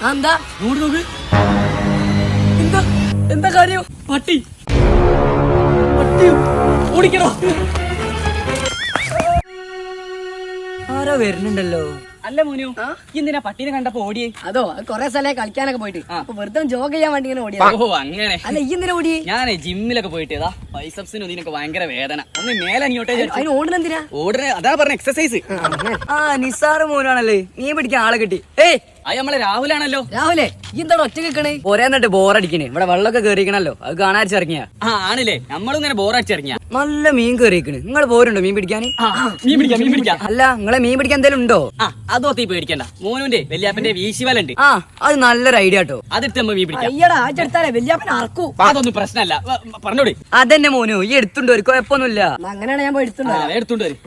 എന്താ നോക്ക്, എന്താ എന്താ കാര്യം? പട്ടി പട്ടി ഓടിക്കണോ? ആരോ വരുന്നുണ്ടല്ലോ. അല്ല മോനു, എന്തിനാ പട്ടീനെ കണ്ടപ്പോ ഓടിയേ? അതോ കൊറേ സ്ഥലം കളിക്കാനൊക്കെ പോയിട്ട് അപ്പൊ വെറുതെ ജോഗ് ചെയ്യാൻ വേണ്ടി ഇങ്ങനെ ഓടിയത്. ഓ അങ്ങനെ. അല്ല ഈ എന്തിനാ ഓടിയേ? ഞാനേ ജിമ്മിലൊക്കെ പോയിട്ട് ഏതാ ബൈസപ്സിനും ഇതിനൊക്കെ ഭയങ്കര വേദന. ഒന്ന് മേലനിയോട്ടെ അതിന് ഓടുന്നെന്തിനാ? ഓടുന്ന അതാ പറഞ്ഞ എക്സസൈസ്. ആ നിസാറ് മോനാണല്ലേ മീൻ പിടിക്കാൻ ആളെ കിട്ടി. ഏയ് അത് നമ്മളെ രാഹുലാണല്ലോ. രാഹുലേ ഈ എന്താണ് ഒറ്റ കിക്കണേ? പോരാന്നിട്ട് ബോറടിക്കണേ. ഇവിടെ വെള്ളമൊക്കെ കേറിക്കണല്ലോ, അത് കാണാനിറങ്ങിയ. ആ ആണല്ലേ, നമ്മളും ഇങ്ങനെ ബോറടിച്ചിറങ്ങിയ. നല്ല മീൻ കേറിക്കണ്. നിങ്ങൾ പോരുണ്ടോ മീൻ പിടിക്കാൻ? മീൻ പിടിക്കാം. അല്ല നിങ്ങളെ മീൻ പിടിക്കാൻ എന്തെങ്കിലും ഉണ്ടോ? അതോത്തി പേടിക്കണ്ട, മോനുന്റെ വല്യാപ്പന്റെ വീശിവലുണ്ട്. ആ അത് നല്ലൊരു ഐഡിയ കേട്ടോ. അതെടുത്ത് നമ്മൾ മീൻ പിടിക്കാം. അയ്യടാ ആചെടുത്താലേ വല്യാപ്പൻ അറക്കൂ. അതൊന്നും പ്രശ്നമല്ല, പറഞ്ഞോട്. അതെന്നെ മോനു ഈ എടുത്തുണ്ട് ഒരു കുഴപ്പമൊന്നുമില്ല. അങ്ങനെയാണ് ഞാൻ പോയി എടുത്തോണ്ട് വരും.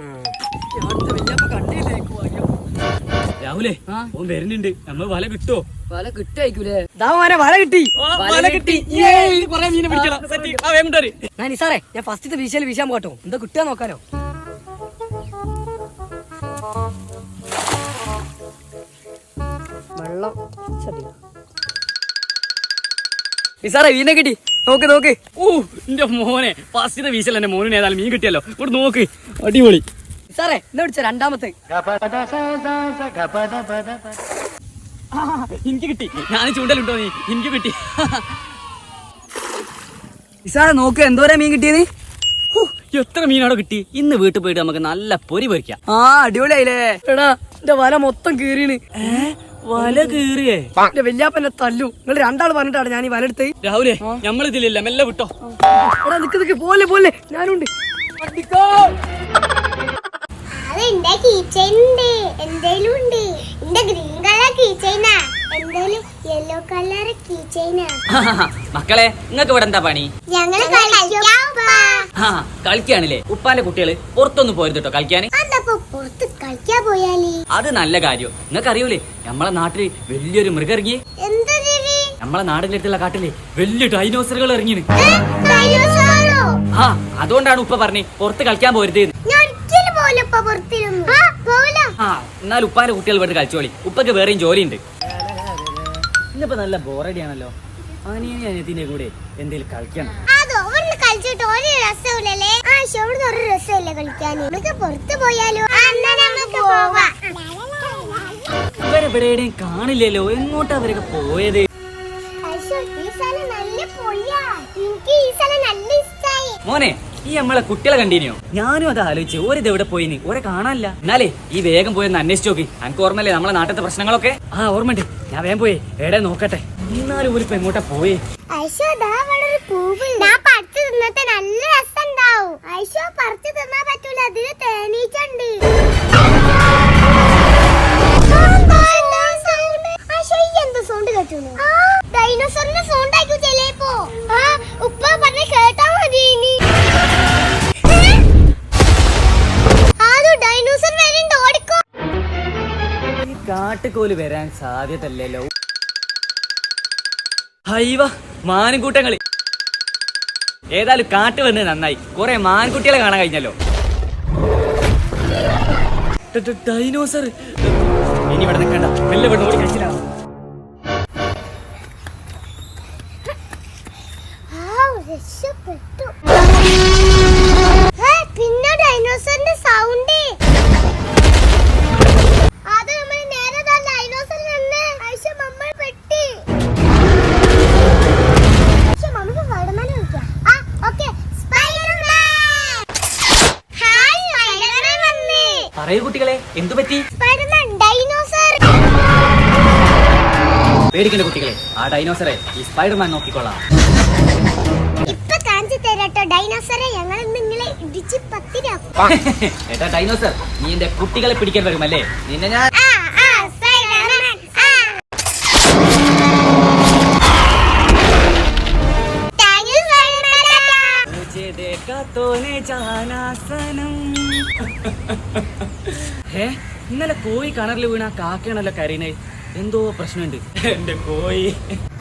രാഹുലേ ഓൻ വരുന്നുണ്ട്, നമ്മൾ വല കിട്ടോ? വല കിട്ടായിക്കൂലേ? വല കിട്ടി. ഞാൻ നിസാറേ ഞാൻ ഫസ്റ്റത്തെ വീശാൽ വീശാൻ പോട്ടോ. എന്താ കിട്ടുക നോക്കാനോ? വെള്ളം നിസാറേ വീനെ കിട്ടി. നോക്ക് നോക്ക്. ഓ എന്റെ മോനെ, ഫസ്റ്റത്തെ വീശൽ എന്റെ മോനിന് ഏതായാലും മീൻ കിട്ടിയല്ലോ. ഇവിടെ നോക്ക്, അടിപൊളി. സാറേ എന്നാ പിടിച്ച രണ്ടാമത്തെ? എനിക്ക് കിട്ടി. ഞാൻ ചൂണ്ടലുണ്ടോ നീ? എനിക്ക് കിട്ടി. സാറേ നോക്ക് എന്തോരാ മീൻ കിട്ടിയത്? എത്ര മീനാണോ കിട്ടി? ഇന്ന് വീട്ടിൽ പോയിട്ട് നമുക്ക് നല്ല പൊരി പൊരിക്കാം. ആ അടിപൊളിയായില്ലേ? എടാ എന്റെ വല മൊത്തം കീറിയാണ്. വല കീറിയേ? എന്റെ വല്യാപ്പന്നെ തല്ലു. നിങ്ങൾ രണ്ടാൾ പറഞ്ഞിട്ടാണ് ഞാൻ ഈ വല എടുത്തത്. രാഹുലേ നമ്മളിതിലില്ല, മെല്ലെ വിട്ടോ. എടാ നിക്ക് നിക്ക് പോലെ പോലെ ഞാനുണ്ട്. അതെന്റെ കീച്ചെയിൻ ഉണ്ട്, എന്തേലും ഉണ്ട്. എന്റെ ഗ്രീൻ കളർ കീച്ചെയിനാ, എന്തേലും യെല്ലോ കളർ കീച്ചെയിനാ. മക്കളെ നിങ്ങൾക്ക് ഇവിടെ എന്താ പണി? ഞങ്ങള് കളിക്കാണില്ലേ? ഉപ്പാന്റെ കുട്ടികള് പുറത്തൊന്നും പോരുത് കേട്ടോ കളിക്കാന്. പുറത്ത് കളിക്കാൻ പോയാലേ അത് നല്ല കാര്യം. നിങ്ങൾക്ക് അറിയൂലേ നമ്മളെ നാട്ടില് വലിയൊരു മൃഗം ഇറങ്ങി? എന്താ ജീവി? നമ്മളെ നാടിന്റെ അടുത്തുള്ള കാട്ടില് വലിയ ഡൈനോസറുകൾ ഇറങ്ങിന്. ഡൈനോസറോ? ആ അതുകൊണ്ടാണ് ഉപ്പ പറഞ്ഞേ പുറത്ത് കളിക്കാൻ പോരുത്. എന്നാൽ ഉപ്പാന്റെ കുട്ടികൾ ഇവിടെ കളിച്ചോളി, ഉപ്പക്ക് വേറെയും ജോലിയുണ്ട്. ഇന്നിപ്പോ നല്ല ബോറടിയാണല്ലോ. അനിയനെ അനിയത്തിന്റെ കൂടെ എന്തേലും കളിക്കണം. ഇവരെവിടെയും കാണില്ലല്ലോ, എങ്ങോട്ടാ അവരൊക്കെ പോയത്? മോനെ ഈ നമ്മളെ കുട്ടികളെ കണ്ടീനിയോ? ഞാനും അത് ആലോചിച്ച് ഓരിത് എവിടെ പോയിന്, ഓരെ കാണാനില്ല. എന്നാലേ ഈ വേഗം പോയെന്ന് അന്വേഷിച്ച് നോക്കി. എനിക്ക് ഓർമ്മല്ലേ നമ്മളെ നാട്ടിലത്തെ പ്രശ്നങ്ങളൊക്കെ? ആ ഓർമ്മണ്ട്, ഞാൻ വേഗം പോയി എവിടെ നോക്കട്ടെ. എന്നാലും ഓരിപ്പോ എങ്ങോട്ടാ പോയേ? ഡൈനോസറിന്റെ സൗണ്ട് ആയിരിക്കും ചിലപ്പോ. ഉപ്പ പറഞ്ഞ കേട്ടാ മതി. ഈ കാട്ടുകോല് വരാൻ സാധ്യതല്ലോ. ഹൈവ മാൻകൂട്ടങ്ങള്. ഏതായാലും കാട്ട് വന്ന് നന്നായി, കുറെ മാൻകുട്ടികളെ കാണാൻ കഴിഞ്ഞല്ലോ. ഡൈനോസർ ഇനി ഇവിടെ നിൽക്കണ്ട, മെല്ലെ ഇവിടെ ഓടി കഴിച്ചില്ല. പിന്നെ ഡൈനോസറിന്റെ സൗണ്ട് അത് നമ്മൾ നേരെ ഡൈനോസറിൽ നിന്ന് നമ്മൾ പെട്ടി. നമുക്ക് സ്പൈഡർമാനെ വിളിക്കാം. Okay Spiderman. ഹായ് സ്പൈഡർമാൻ വന്നേ. പറയൂ കുട്ടികളെ, എന്തു പറ്റി? Spiderman dinosaur. പേടിക്കണ്ട കുട്ടികളെ, ആ ഡൈനോസറെ ഈ സ്പൈഡർമാൻ നോക്കിക്കൊള്ളാം. ഇപ്പൊ കാണിച്ചു തരാട്ടോ ഡൈനോസറെ, ഞങ്ങൾ നിങ്ങളെ ഇടിച്ച് പത്തിരാക്കും. ഏട്ടാ ഡൈനോസർ, നീ എന്റെ കുട്ടികളെ പിടിക്കാൻ വരുമല്ലേ? നിന്നെ ഞാൻ ഇന്നലെ കോഴി കിണറിൽ വീണ കാക്കയാണല്ലോ കരീനെ. എന്തോ പ്രശ്നമുണ്ട്. എന്റെ കോഴി.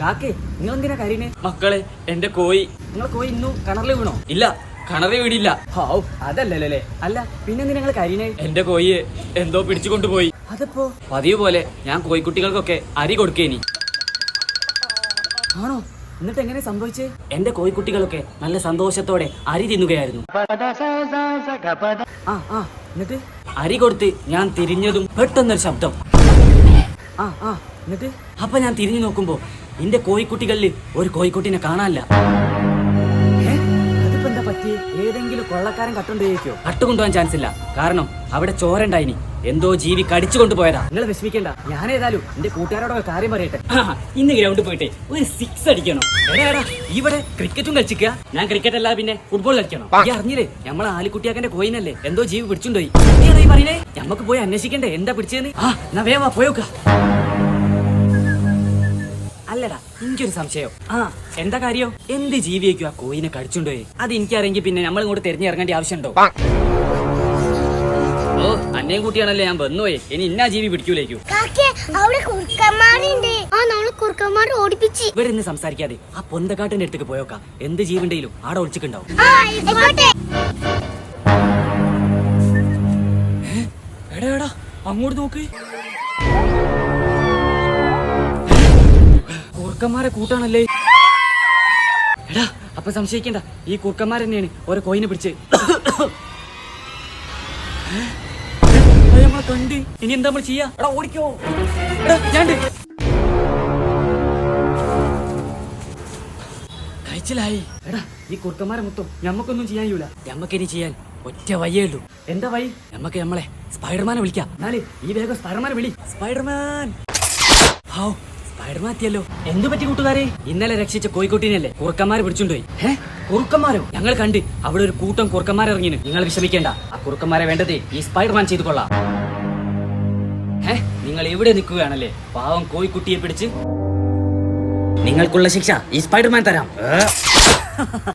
കാക്കേ നിങ്ങൾ എന്തിനാ കരീനെ? മക്കളെ എന്റെ കോഴി. നിങ്ങളെ കോഴി ഇന്നും കിണറിൽ വീണോ? ഇല്ല, കിണറിൽ വീടില്ല. അതല്ലല്ലേ? അല്ല പിന്നെ നിങ്ങൾ കരീനെ? എന്റെ കോഴിയെ എന്തോ പിടിച്ചു കൊണ്ടുപോയി. അതിപ്പോ പതിവ് പോലെ ഞാൻ കോഴിക്കുട്ടികൾക്കൊക്കെ അരി കൊടുക്കേനി. ആണോ? എന്നിട്ട് എങ്ങനെ സംഭവിച്ചേ? എന്റെ കോഴിക്കുട്ടികളൊക്കെ നല്ല സന്തോഷത്തോടെ അരി തിന്നുകയായിരുന്നു. എന്നിട്ട് അരി കൊടുത്ത് ഞാൻ തിരിഞ്ഞതും പെട്ടെന്നൊരു ശബ്ദം. എന്നിട്ട് അപ്പൊ ഞാൻ തിരിഞ്ഞു നോക്കുമ്പോ എന്റെ കോഴിക്കുട്ടികളിൽ ഒരു കോഴിക്കുട്ടിനെ കാണാനില്ല. അതിപ്പോ എന്താ പറ്റി? ഏതെങ്കിലും കൊള്ളക്കാരൻ കട്ടുകൊണ്ടേക്കോ? കട്ടുകൊണ്ടുപോകാൻ ചാൻസ് ഇല്ല, കാരണം അവിടെ ചോര ഉണ്ടായിനി. എന്തോ ജീവി കടിച്ചു കൊണ്ടുപോയതാ. നിങ്ങൾ വിഷമിക്കണ്ട, ഞാൻ ഏതായാലും എന്റെ കൂട്ടുകാരോടൊക്കെ കാര്യം പറയട്ടെ. ഇന്ന് ഗ്രൗണ്ടിൽ പോയിട്ട് ഒരു 6 അടിക്കണം. എടാ ഇവിടെ ക്രിക്കറ്റും കളിച്ചിക്കുക. ഞാൻ ക്രിക്കറ്റ് അല്ലാതെ പിന്നെ ഫുട്ബോൾ കളിക്കണം. ഈ അറിഞ്ഞില്ലേ, നമ്മളെ ആലിക്കുട്ടിയാക്കന്റെ കോയിനല്ലേ എന്തോ ജീവി പിടിച്ചുകൊണ്ടുപോയി. പറയണേ, നമുക്ക് പോയി അന്വേഷിക്കണ്ടേ എന്താ പിടിച്ചതെന്ന്. എന്നാ വേവാ പോയോക്ക. അല്ലടാ, എനിക്കൊരു സംശയം. എന്താ കാര്യം? എന്ത് ജീവിയേക്കും ആ കോയിനെ കടിച്ചുകൊണ്ടുപോയി? അത് എനിക്കറിയെങ്കിൽ പിന്നെ നമ്മൾ ഇങ്ങോട്ട് തിരഞ്ഞിറങ്ങേണ്ട ആവശ്യമുണ്ടോ? ഓ, അന്നേം കൂട്ടിയാണല്ലേ ഞാൻ വന്നുപോയി. ഇനി ഇന്നാ ജീവി പിടിക്കൂലേക്കു. ഇവിടെ ഇന്ന് സംസാരിക്കാതെ ആ പൊന്തക്കാട്ടിന്റെ അടുത്തേക്ക് പോയോക്കാം. എന്ത് ജീവിണ്ടെങ്കിലും ആടെ ഒളിച്ചിട്ടുണ്ടാവും. എടാ അങ്ങോട്ട് നോക്ക്. കൂർക്കന്മാരെ കൂട്ടാണല്ലേ. എടാ അപ്പൊ സംശയിക്കണ്ട, ഈ കൂർക്കന്മാർ തന്നെയാണ് ഓരോ കോയിനെ പിടിച്ച് നമ്മളെ കണ്ട്. ഇനി എന്താ നമ്മൾ ചെയ്യാ? എടാ ഓടിക്കോ. ഞാൻ കഴിച്ചിലായി. എടാ ഈ കുർക്കന്മാരെ മൊത്തം ഞമ്മക്കൊന്നും ചെയ്യാൻ കഴിയൂല. ഞമ്മക്കിനി ചെയ്യാൻ ഒറ്റ വയ്യേ ഉള്ളൂ. എന്താ വഴി? നമുക്ക് നമ്മളെ സ്പൈഡർമാനെ വിളിക്കാം. എന്നാലേ ഈ വേഗം സ്പൈഡർമാനെ വിളി. സ്പൈഡർമാൻ. സ്പൈഡർമാൻ എത്തിയല്ലോ. എന്തു പറ്റി കൂട്ടുകാരെ? ഇന്നലെ രക്ഷിച്ച കോഴിക്കുട്ടീനല്ലേ കുറുക്കന്മാരെ പിടിച്ചുകൊണ്ടുപോയി. കുറുക്കന്മാരോ? ഞങ്ങൾ കണ്ട് അവിടെ ഒരു കൂട്ടം കുറുക്കന്മാർ ഇറങ്ങിന്. നിങ്ങൾ വിഷമിക്കേണ്ട, ആ കുറുക്കന്മാരെ വേണ്ടത് ഈ സ്പൈഡർമാൻ ചെയ്തു കൊള്ളാം. നിങ്ങൾ എവിടെ നിൽക്കുകയാണല്ലേ? പാവം കോഴിക്കുട്ടിയെ പിടിച്ച് നിങ്ങൾക്കുള്ള ശിക്ഷ ഈ സ്പൈഡർമാൻ തരാം.